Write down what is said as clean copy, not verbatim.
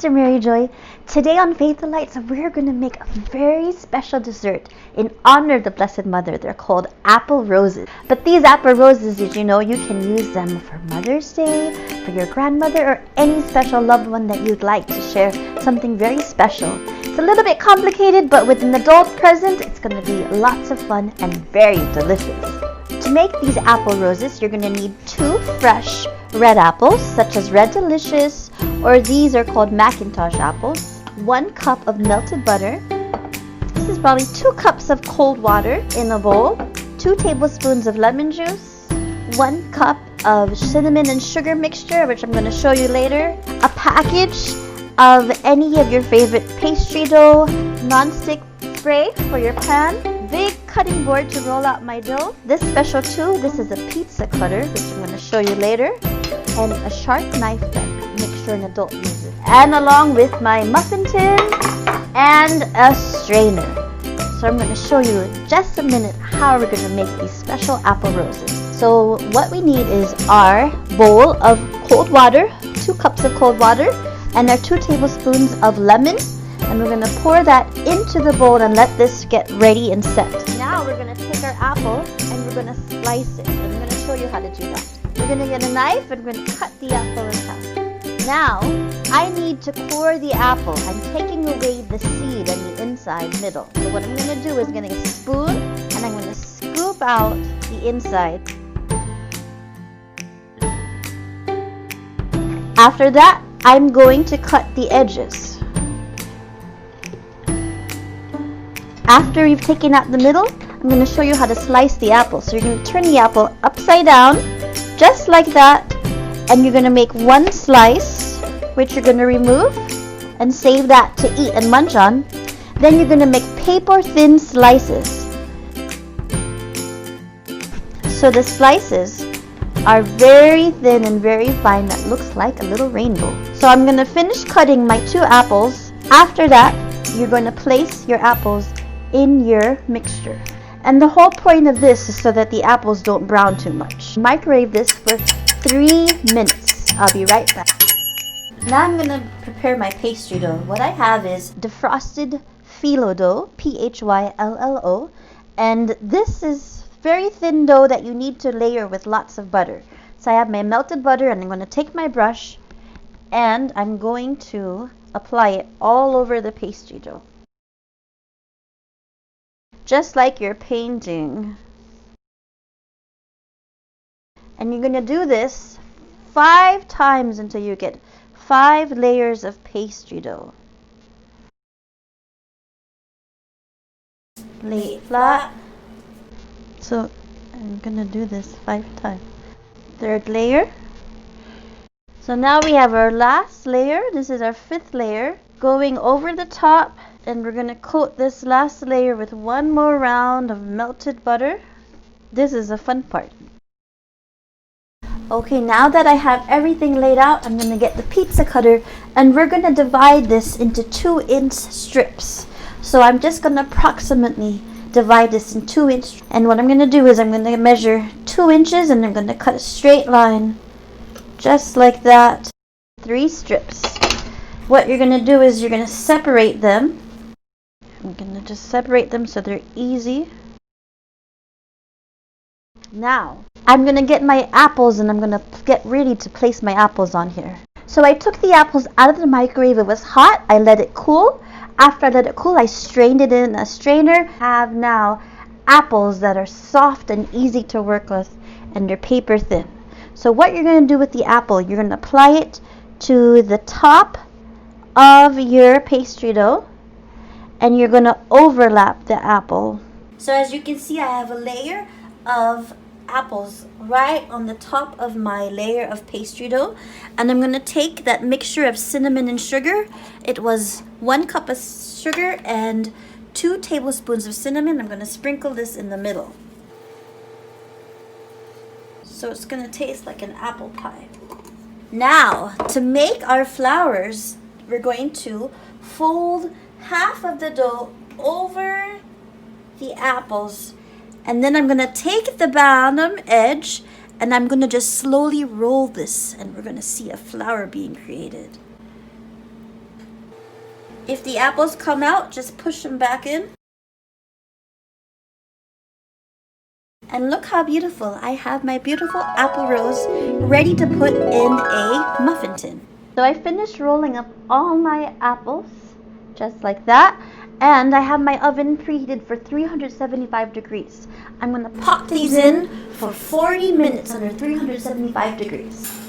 Sister Mary Joy. Today on Faith Lights, we're going to make a very special dessert in honor of the Blessed Mother. They're called apple roses. But these apple roses, did you know you can use them for Mother's Day, for your grandmother, or any special loved one that you'd like to share something very special. It's a little bit complicated, but with an adult present, it's going to be lots of fun and very delicious. To make these apple roses, you're going to need 2 fresh red apples, such as Red Delicious, or these are called Macintosh apples, 1 cup of melted butter. This is probably 2 cups of cold water in a bowl, 2 tablespoons of lemon juice, 1 cup of cinnamon and sugar mixture, which I'm going to show you later, a package of any of your favorite pastry dough, non-stick spray for your pan, big cutting board to roll out my dough, this special tool, this is a pizza cutter, which I'm going to show you later, and a sharp knife that make sure an adult uses, and along with my muffin tin and a strainer. So I'm going to show you in just a minute how we're going to make these special apple roses. So what we need is our bowl of cold water, 2 cups of cold water, and our 2 tablespoons of lemon, and we're going to pour that into the bowl and let this get ready and set. Now we're going to take our apple and we're going to slice it, and I'm going to show you how to do that. We're going to get a knife and we're going to cut the apple in half. Now, I need to core the apple. I'm taking away the seed and the inside middle. So what I'm going to do is I'm going to get a spoon and I'm going to scoop out the inside. After that, I'm going to cut the edges. After you've taken out the middle, I'm going to show you how to slice the apple. So you're going to turn the apple upside down, just like that, and you're going to make 1 slice, which you're going to remove and save that to eat and munch on. Then you're going to make paper-thin slices. So the slices are very thin and very fine, that looks like a little rainbow. So I'm going to finish cutting my 2 apples. After that, you're going to place your apples in your mixture. And the whole point of this is so that the apples don't brown too much. Microwave this for 3 minutes. I'll be right back. Now I'm going to prepare my pastry dough. What I have is defrosted phyllo dough, P-H-Y-L-L-O, and this is very thin dough that you need to layer with lots of butter. So I have my melted butter, and I'm going to take my brush and I'm going to apply it all over the pastry dough, just like you're painting. And you're going to do this 5 times until you get 5 layers of pastry dough. Lay it flat. So I'm going to do this 5 times. 3rd layer. So now we have our last layer. This is our 5th layer. Going over the top, and we're going to coat this last layer with 1 more round of melted butter. This is the fun part. Okay, now that I have everything laid out, I'm going to get the pizza cutter and we're going to divide this into 2-inch strips. So I'm just going to approximately divide this in 2-inch. And what I'm going to do is I'm going to measure 2 inches and I'm going to cut a straight line just like that. 3 strips. What you're going to do is you're going to separate them. I'm going to just separate them so they're easy. Now, I'm going to get my apples and I'm going to get ready to place my apples on here. So I took the apples out of the microwave. It was hot. I let it cool. After I let it cool, I strained it in a strainer. I have now apples that are soft and easy to work with, and they're paper thin. So what you're going to do with the apple, you're going to apply it to the top of your pastry dough, and you're going to overlap the apple. So as you can see, I have a layer of apples right on the top of my layer of pastry dough, and I'm going to take that mixture of cinnamon and sugar. It was 1 cup of sugar and 2 tablespoons of cinnamon. I'm going to sprinkle this in the middle, so it's going to taste like an apple pie. Now, to make our flowers, we're going to fold half of the dough over the apples, and then I'm going to take the bottom edge and I'm going to just slowly roll this, and we're going to see a flower being created. If the apples come out, just push them back in. And look how beautiful. I have my beautiful apple rose ready to put in a muffin tin. So I finished rolling up all my apples, just like that. And I have my oven preheated for 375 degrees. I'm going to pop these in for 40 minutes under 375 degrees.